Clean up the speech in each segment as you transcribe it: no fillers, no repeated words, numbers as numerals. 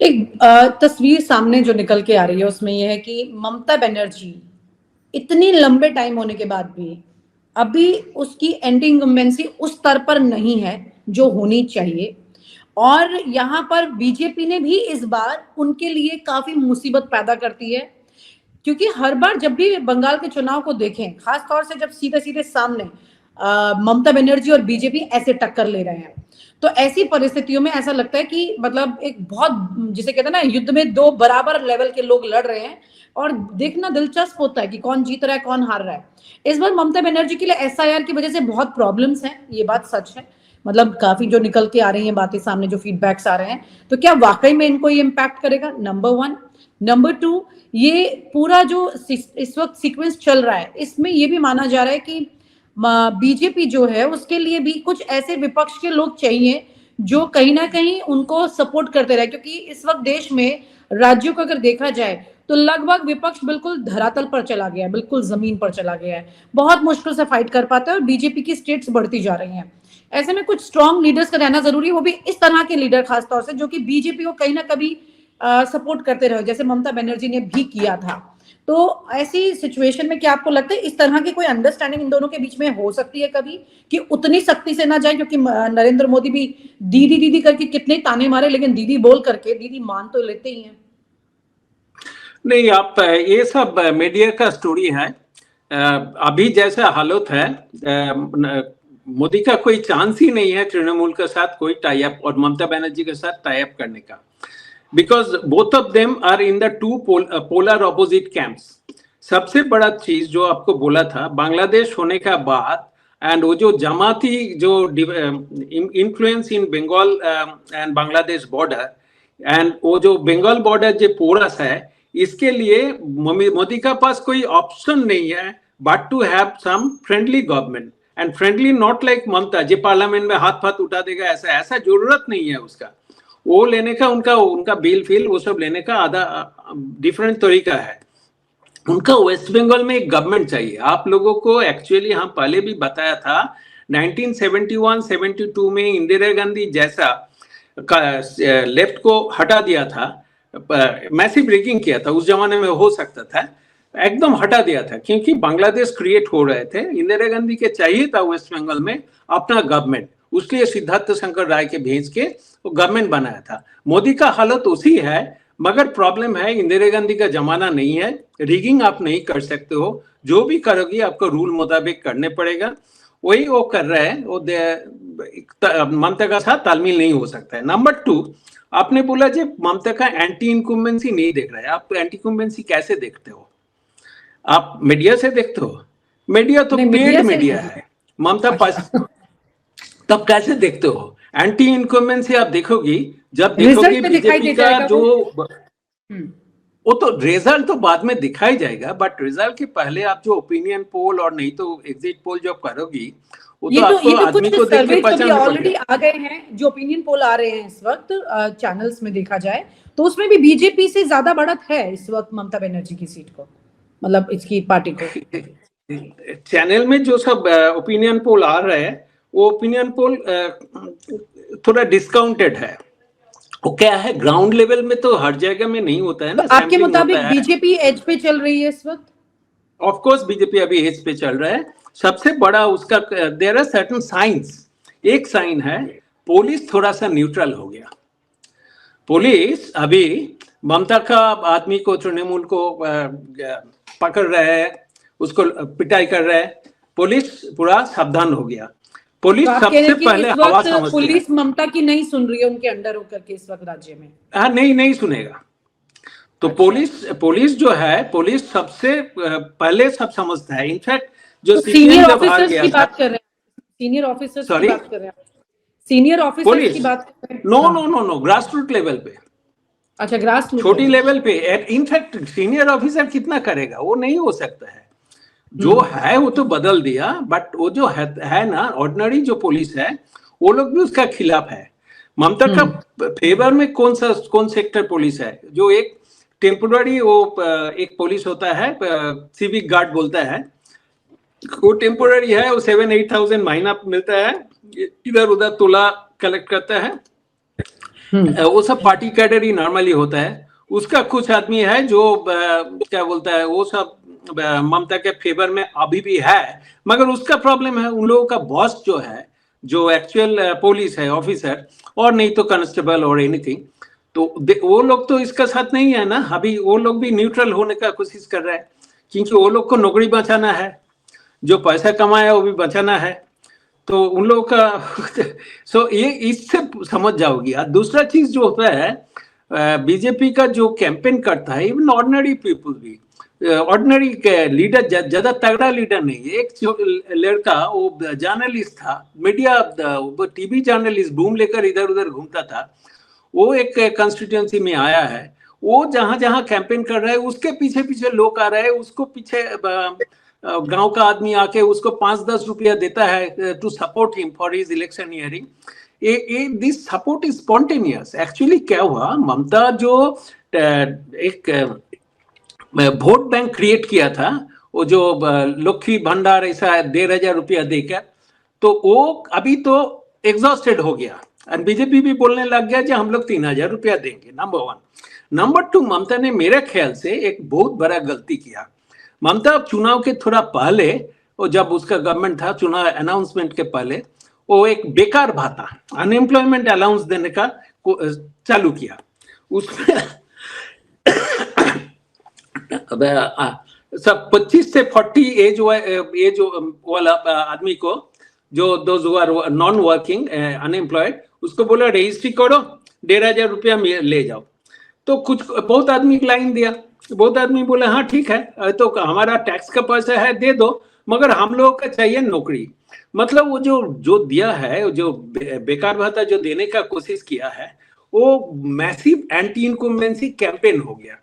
एक तस्वीर सामने जो निकल के आ रही है उसमें यह है कि ममता बनर्जी इतनी लंबे टाइम होने के बाद भी अभी उसकी एंटी इनकम्बेंसी उस स्तर पर नहीं है जो होनी चाहिए। और यहाँ पर बीजेपी ने भी इस बार उनके लिए काफी मुसीबत पैदा करती है, क्योंकि हर बार जब भी बंगाल के चुनाव को देखें, खास तौर से जब सीधे सीधे सामने ममता बनर्जी और बीजेपी ऐसे टक्कर ले रहे हैं, तो ऐसी परिस्थितियों में ऐसा लगता है कि मतलब एक बहुत, जिसे कहते हैं ना, युद्ध में दो बराबर लेवल के लोग लड़ रहे हैं और देखना दिलचस्प होता है कि कौन जीत रहा है कौन हार रहा है। इस बार ममता बनर्जी के लिए एसआईआर की वजह से बहुत प्रॉब्लम्स हैं, ये बात सच है। मतलब काफी जो निकल के आ रही हैं बातें सामने, जो फीडबैक्स आ रहे हैं, तो क्या वाकई में इनको ये इम्पैक्ट करेगा? Number one. नंबर टू, ये पूरा जो इस वक्त सीक्वेंस चल रहा है, इसमें ये भी माना जा रहा है कि बीजेपी जो है उसके लिए भी कुछ ऐसे विपक्ष के लोग चाहिए जो कहीं ना कहीं उनको सपोर्ट करते रहे, क्योंकि इस वक्त देश में राज्यों को अगर देखा जाए तो लगभग विपक्ष बिल्कुल धरातल पर चला गया है, बिल्कुल जमीन पर चला गया है, बहुत मुश्किल से फाइट कर पाता है और बीजेपी की स्टेट्स बढ़ती जा रही हैं। ऐसे में कुछ स्ट्रॉन्ग लीडर्स का रहना जरूरी है, वो भी इस तरह के लीडर खासतौर से जो कि बीजेपी को कहीं ना कभी सपोर्ट करते रहे, जैसे ममता बनर्जी ने भी किया था। तो ऐसी सिचुएशन में क्या आपको लगता है इस तरह की कोई अंडरस्टैंडिंग इन दोनों के बीच में हो सकती है कभी, कि उतनी सख्ती से ना जाए? क्योंकि नरेंद्र मोदी भी दीदी दीदी करके कितने ताने मारे, लेकिन दीदी बोल करके दीदी मान तो लेते ही हैं। नहीं, आप ये सब मीडिया का स्टोरी है। अभी जैसा हालत है, मोदी का कोई चांस ही नहीं है तृणमूल के साथ कोई टाई अप और ममता बनर्जी के साथ टाई अप करने का, because both of them are in the two polar opposite camps. सबसे बड़ा चीज जो आपको बोला था, बांग्लादेश होने का बाद एंड वो जो जमाती जो influence in Bengal and Bangladesh border and वो जो बंगाल बॉर्डर जो पोरस है, इसके लिए मोदी का पास कोई ऑप्शन नहीं है but to have some friendly government and friendly not like Mamata जो पार्लियामेंट में हाथ फाथ उठा देगा, ऐसा जरूरत नहीं है उसका। वो लेने का उनका बिल फिल वो सब लेने का आधा डिफरेंट तरीका है। उनका वेस्ट बंगाल में एक गवर्नमेंट चाहिए। आप लोगों को एक्चुअली हम पहले भी बताया था, 1971-72 में इंदिरा गांधी जैसा लेफ्ट को हटा दिया था, मैसिव रिगिंग किया था, उस जमाने में हो सकता था, एकदम हटा दिया था, क्योंकि बांग्लादेश क्रिएट हो रहे थे। इंदिरा गांधी के चाहिए था वेस्ट बंगाल में अपना गवर्नमेंट, उसके सिद्धार्थ शंकर राय के भेज के वो गवर्नमेंट बनाया था। मोदी का हालत उसी है, मगर प्रॉब्लम है इंदिरा गांधी का जमाना नहीं है, रिगिंग आप नहीं कर सकते हो, जो भी करोगी आपको रूल मुताबिक करने पड़ेगा। वही वो कर रहे हैं, वो ममता का साथ तालमेल नहीं हो सकता है। नंबर टू, आपने बोला जब ममता का एंटी इनकम्बेंसी नहीं देख रहा है, आप एंटी इनकम्बेंसी कैसे देखते हो? आप मीडिया से देखते हो? मीडिया तो पेड मीडिया है, ममता पास तब कैसे देखते हो? एंटी इनकम्बेंसी आप देखोगी जब देखोगी बीजेपी का जो वो तो रिजल्ट तो बाद में दिखाई जाएगा, बट रिजल्ट के पहले आप जो ओपिनियन पोल और नहीं तो एग्जिट पोल जो करोगी, वो तो आपको आदमी को देख के पहचान ऑलरेडी आ गए हैं। जो ओपिनियन पोल आ रहे हैं इस वक्त चैनल्स में देखा जाए तो उसमें भी बीजेपी से ज्यादा बढ़त है इस वक्त ममता बनर्जी की सीट को, मतलब इसकी पार्टी को। चैनल में जो सब ओपिनियन पोल आ रहे हैं, वो ओपिनियन पोल थोड़ा डिस्काउंटेड है। वो क्या है, ग्राउंड लेवल में तो हर जगह में नहीं होता है ना। तो आपके मुताबिक बीजेपी एज पे चल रही है इस वक्त? ऑफ कोर्स बीजेपी अभी एज पे चल रहा है। सबसे बड़ा उसका देयर आर सर्टेन साइंस। एक साइन है, पुलिस थोड़ा सा न्यूट्रल हो गया। पुलिस अभी ममता का आदमी को, तृणमूल को पकड़ रहे हैं, उसको पिटाई कर रहे हैं, पुलिस पूरा सावधान हो गया। पुलिस तो सबसे पहले हवा समझती है। पुलिस ममता की नहीं सुन रही है उनके अंडर होकर के इस वक्त राज्य में? हाँ, नहीं सुनेगा तो अच्छा। पुलिस जो है, पुलिस सबसे पहले सब समझता है। इनफैक्ट जो सीनियर ऑफिसर्स की बात कर रहे हैं, सीनियर ऑफिसर्स की बात कर रहे हैं, सीनियर ऑफिसर्स की बात कर रहे हैं। नो ग्रास रूट लेवल पे। अच्छा, ग्रास रूट छोटी लेवल पे। इनफैक्ट सीनियर ऑफिसर कितना करेगा, वो नहीं हो सकता है। जो है वो तो बदल दिया, बट वो जो है ना ऑर्डिनरी जो पुलिस है, वो लोग भी उसका खिलाफ है। ममता का फेवर में कौन सेक्टर पुलिस है? जो एक टेम्पोररी वो एक पुलिस होता है, सिविक गार्ड बोलता है, वो टेम्पोररी है, वो 7-8 थाउजेंड महीना मिलता है, इधर उधर तोला कलेक्ट करता है। वो सब पार्टी कैडर ही नॉर्मली होता है। उसका कुछ आदमी है जो क्या बोलता है, वो सब ममता के फेवर में अभी भी है, मगर उसका प्रॉब्लम है उन लोगों का बॉस जो है, जो एक्चुअल पुलिस है ऑफिसर, और नहीं तो कांस्टेबल और एनीथिंग, तो वो लोग तो इसका साथ नहीं है ना। अभी वो लोग भी न्यूट्रल होने का कोशिश कर रहे हैं, क्योंकि वो लोग को नौकरी बचाना है, जो पैसा कमाया वो भी बचाना है, तो उन लोगों का सो ये इससे समझ जाओगी। दूसरा चीज जो होता है, बीजेपी का जो कैंपेन करता है, इवन ऑर्डिनरी पीपल भी, ऑर्डिनरी लीडर, ज्यादा तगड़ा लीडर नहीं है। एक लड़का वो जर्नलिस्ट था, मीडिया टीवी जर्नलिस्ट, बूम लेकर इधर उधर घूमता था, वो एक कंस्टिट्यूएंसी में आया है, वो जहां जहां कैंपेन कर रहा है उसके पीछे पीछे लोग आ रहे हैं, उसको पीछे गांव का आदमी आके उसको 5-10 रुपया देता है to support him for his election hearing. This support is spontaneous. Actually क्या हुआ, ममता जो एक वोट बैंक क्रिएट किया था, वो जो लक्ष्मी भंडार ऐसा 1,500 रुपया देकर, तो वो अभी तो एग्जॉस्टेड हो गया, और बीजेपी भी बोलने लग गया कि हम लोग 3,000 रुपया देंगे। नंबर 1। नंबर 2, ममता ने मेरे ख्याल से एक बहुत बड़ा गलती किया। ममता चुनाव के थोड़ा पहले, और जब उसका गवर्नमेंट था, चुनाव अनाउंसमेंट के पहले, वो एक बेकार भाता, अनएम्प्लॉयमेंट अलाउंस देने का चालू किया। उसमें सब 25 से 40 एज वाला आदमी को, जो those who are non working unemployed, उसको बोला रजिस्ट्री करो, 1,500 रुपया ले जाओ। तो कुछ बहुत आदमी लाइन दिया, बहुत आदमी बोले हाँ ठीक है, तो हमारा टैक्स का पैसा है दे दो, मगर हम लोगों का चाहिए नौकरी। मतलब वो जो दिया है, जो बेकार भत्ता जो देने का कोशिश किया है, वो मैसिव एंटी इनकम्बेंसी कैंपेन हो गया।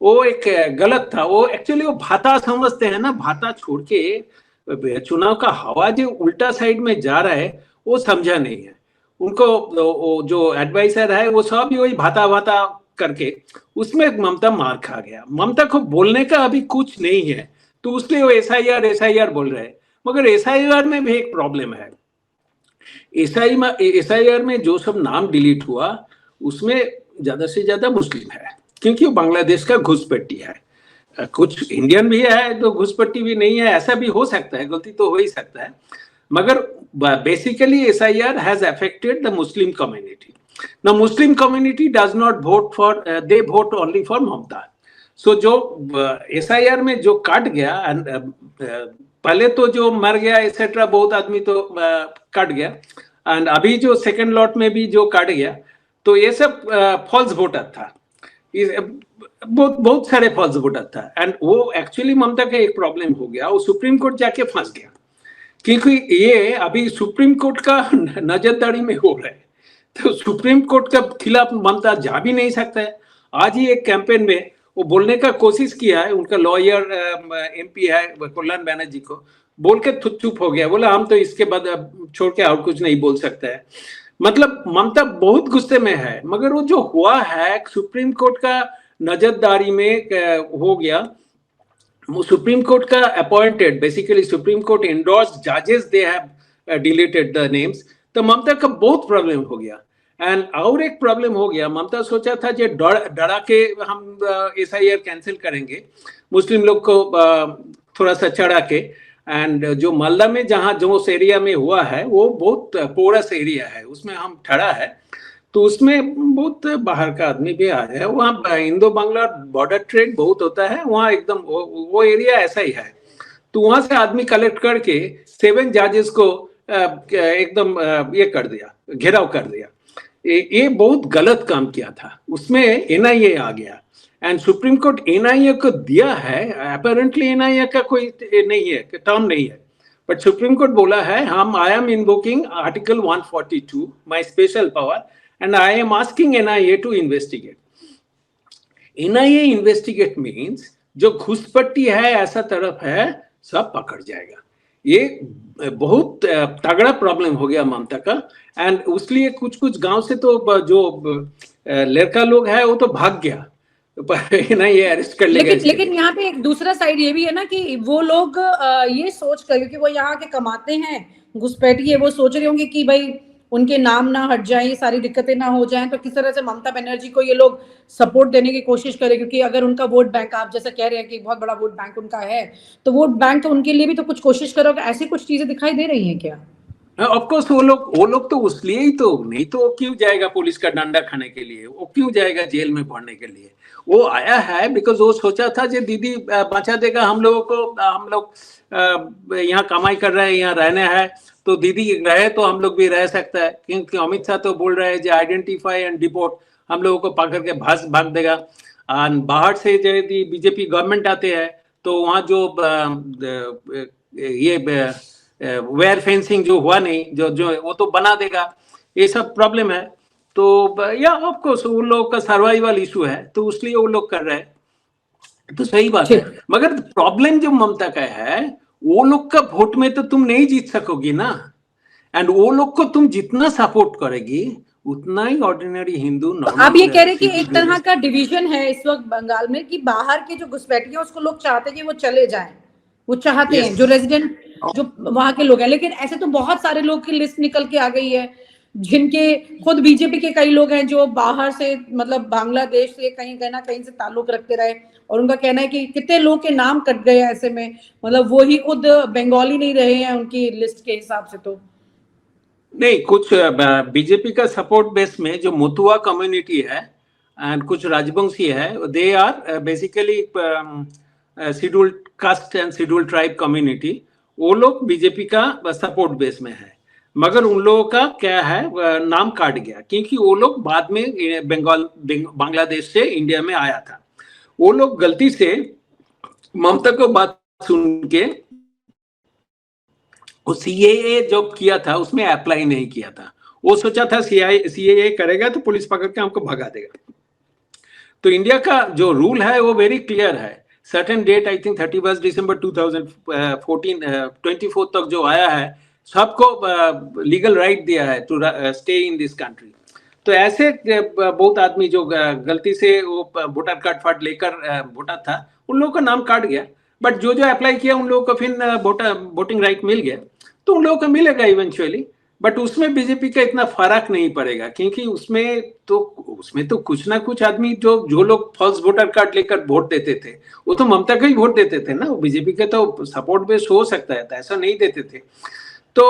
वो एक गलत था। वो एक्चुअली वो भाता समझते हैं ना, भाता छोड़ के चुनाव का हवा जो उल्टा साइड में जा रहा है वो समझा नहीं है। उनको जो एडवाइजर है वो सब वही भाता भाता करके, उसमें ममता मार खा गया। ममता को बोलने का अभी कुछ नहीं है, तो उसलिए वो एसआईआर बोल रहे हैं, मगर एसआईआर में भी एक प्रॉब्लम है। एसआईआर में जो सब नाम डिलीट हुआ उसमें ज्यादा से ज्यादा मुस्लिम है, क्योंकि वो बांग्लादेश का घुसपैठी है। कुछ इंडियन भी है तो घुसपैठी भी नहीं है, ऐसा भी हो सकता है, गलती तो हो ही सकता है, मगर basically SIR has affected the Muslim community. Now Muslim community does not vote for, they vote only for Mamta. So जो SIR में जो काट गया, पहले तो जो मर गया एक्सेट्रा बहुत आदमी तो काट गया, एंड अभी जो सेकंड लॉट में भी जो काट गया, तो ये सब फॉल्स वोटर था, बहुत सारे फॉल्स वोटर था। एंड वो एक्चुअली ममता का एक प्रॉब्लम हो गया, वो सुप्रीम कोर्ट जाके फंस गया, क्योंकि ये अभी सुप्रीम कोर्ट का नजरदारी में हो रहा है, तो सुप्रीम कोर्ट के खिलाफ ममता जा भी नहीं सकता है। आज ही एक कैंपेन में वो बोलने का कोशिश किया है, उनका लॉयर एमपी है कल्याण बनर्जी को बोल के चुप हो गया, बोला हम तो इसके बाद छोड़ के और कुछ नहीं बोल सकता है। मतलब ममता बहुत गुस्से में है, मगर वो जो हुआ है सुप्रीम कोर्ट का नजरदारी में हो गया। सुप्रीम कोर्ट का appointed, basically supreme court endorsed जजेस, they have deleted the names, तो ममता का बहुत प्रॉब्लम हो गया। एंड और एक प्रॉब्लम हो गया, ममता सोचा था जो डरा के हम एसआईआर कैंसिल करेंगे, मुस्लिम लोग को थोड़ा सा चढ़ा के, एंड जो मालदा में जहाँ जो उस एरिया में हुआ है वो बहुत पोरस एरिया है, उसमें हम ठहरा है, तो उसमें बहुत बाहर का आदमी भी आ जाए, वहाँ इंडो बांग्ला बॉर्डर ट्रेड बहुत होता है, वहाँ एकदम वो एरिया ऐसा ही है। तो वहां से आदमी कलेक्ट करके 7 जजेस को एकदम ये कर दिया, घेराव कर दिया। ये बहुत गलत काम किया था, उसमें एनआईए आ गया, एंड सुप्रीम कोर्ट एनआईए को दिया है। अपेरेंटली एनआईए का कोई नहीं है, टर्म नहीं है, बट सुप्रीम कोर्ट बोला है हम I am invoking article 142 my special power and I am asking NIA to investigate. NIA investigate means जो घुसपट्टी है ऐसा तरफ है सब पकड़ जाएगा। ये बहुत तगड़ा प्रॉब्लम हो गया ममता का, एंड उसलिए कुछ गांव से तो जो लड़का लोग है वो तो भाग गया, नहीं ये अरेस्ट कर लेगा। लेकिन यहाँ पे एक दूसरा साइड ये भी है ना कि वो लोग ये सोच कर, क्योंकि वो यहाँ के कमाते हैं घुसपैठिए, वो सोच रहे होंगे कि भाई उनके नाम ना हट जाए, ये सारी दिक्कतें ना हो जाएं, तो किस तरह से ममता बनर्जी को ये लोग सपोर्ट देने की कोशिश करें, क्योंकि अगर उनका वोट बैंक, आप जैसा कह रहे हैं कि बहुत बड़ा वोट बैंक उनका है, तो वोट बैंक तो उनके लिए भी तो कुछ कोशिश करोगे। ऐसी कुछ चीजें दिखाई दे रही हैं क्या? ऑफ कोर्स वो लोग तो उसलिए ही तो नहीं, तो वो क्यों जाएगा पुलिस का डंडा खाने के लिए, वो क्यों जाएगा जेल में पढ़ने के लिए? वो आया है बिकॉज वो सोचा था कि दीदी बचा देगा हम लोगों को, हम लोग यहाँ कमाई कर रहे हैं, यहाँ रहने हैं, तो दीदी रहे तो हम लोग भी रह सकता है, क्योंकि अमित शाह तो बोल रहे हैं जो आइडेंटिफाई एंड डिपोर्ट, हम लोगों को पकड़ के भाग देगा। और बाहर से यदि बीजेपी गवर्नमेंट आते हैं तो वहाँ जो ये वेयर फेंसिंग जो हुआ नहीं, जो वो तो बना देगा, ये सब प्रॉब्लम है। तो या ऑफ कोर्स उन लोगों का सर्वाइवल इशू है, तो उसलिए वो लोग कर रहे हैं, तो सही बात है। मगर प्रॉब्लम जो ममता का है, वो लोग का वोट में तो तुम नहीं जीत सकोगी ना, एंड वो लोग को तुम जितना सपोर्ट करेगी उतना ही ऑर्डिनरी हिंदू नॉर्मल। आप ये कह रहे हैं कि एक तरह का डिवीजन है इस वक्त बंगाल में, कि बाहर के जो घुसपैठिए उसको लोग चाहते हैं कि वो चले जाएं, वो चाहते हैं जो रेजिडेंट जो वहां के लोग हैं। लेकिन ऐसे तो बहुत सारे लोग की लिस्ट निकल के आ गई है, जिनके खुद बीजेपी के कई लोग हैं जो बाहर से, मतलब बांग्लादेश से कहीं ना कहीं से ताल्लुक रखते रहे, और उनका कहना है कि कितने लोग के नाम कट गए ऐसे में, मतलब वो ही खुद बंगाली नहीं रहे हैं उनकी लिस्ट के हिसाब से। तो नहीं, कुछ बीजेपी का सपोर्ट बेस में जो मुतुआ कम्युनिटी है एंड कुछ राजवंशी है, they are basically scheduled caste and scheduled tribe community, वो लोग बीजेपी का सपोर्ट बेस में है। मगर उन लोगों का क्या है, नाम काट गया, क्योंकि वो लोग बाद में बांग्लादेश से इंडिया में आया था। वो लोग गलती से ममता को बात सुन के वो सीएए जो किया था उसमें अप्लाई नहीं किया था। वो सोचा था सीएए करेगा तो पुलिस पकड़ के हमको भगा देगा। तो इंडिया का जो रूल है वो वेरी क्लियर है, सर्टेन डेट, आई थिंक 31 दिसंबर 2014 24 तक जो आया है, सबको लीगल राइट दिया है to stay in this country. तो ऐसे बहुत आदमी जो गलती से वो वोटर कार्ड फाट लेकर वोटा था, उन लोगों का नाम काट गया। बट जो अप्लाई किया उन लोगों को फिर वोटिंग राइट मिल गया, तो उन लोगों को मिलेगा इवेंचुअली। बट उसमें बीजेपी का इतना फर्क नहीं पड़ेगा, क्योंकि उसमें तो कुछ ना कुछ आदमी जो लोग फॉल्स वोटर कार्ड लेकर वोट देते थे, वो तो ममता को ही वोट देते थे ना, वो बीजेपी के तो सपोर्ट बेस हो सकता है, तो ऐसा नहीं देते थे। तो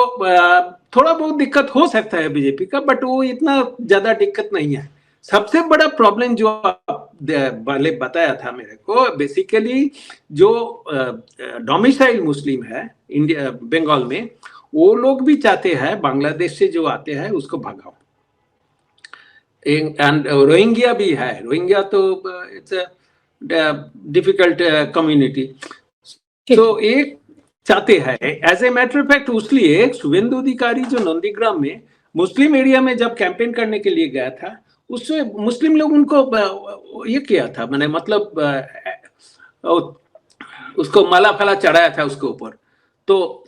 थोड़ा बहुत दिक्कत हो सकता है बीजेपी का, बट वो इतना ज्यादा दिक्कत नहीं है। सबसे बड़ा प्रॉब्लम जो पहले बताया था मेरे को, बेसिकली जो डोमिसाइल मुस्लिम है इंडिया बंगाल में, वो लोग भी चाहते हैं बांग्लादेश से जो आते हैं उसको भगाओ। एंड रोहिंग्या भी है, रोहिंग्या तो इट्स अ डिफिकल्ट कम्युनिटी, तो एक चाहते हैं। As a matter of fact, उसलिए शुभेंदु अधिकारी जो नंदीग्राम में मुस्लिम एरिया में जब कैंपेन करने के लिए गया था, उससे मुस्लिम लोग उनको ये किया था, मैंने मतलब उसको माला फला चढ़ाया था उसके ऊपर। तो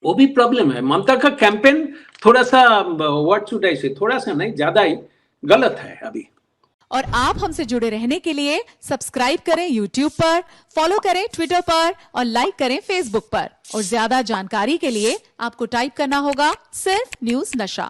वो भी प्रॉब्लम है। ममता का कैंपेन थोड़ा सा, व्हाट शुड आई से, थोड़ा सा नहीं ज्यादा ही गलत है अभी। और आप हमसे जुड़े रहने के लिए सब्सक्राइब करें YouTube पर, फॉलो करें Twitter पर और लाइक करें Facebook पर। और ज्यादा जानकारी के लिए आपको टाइप करना होगा सिर्फ न्यूज नशा।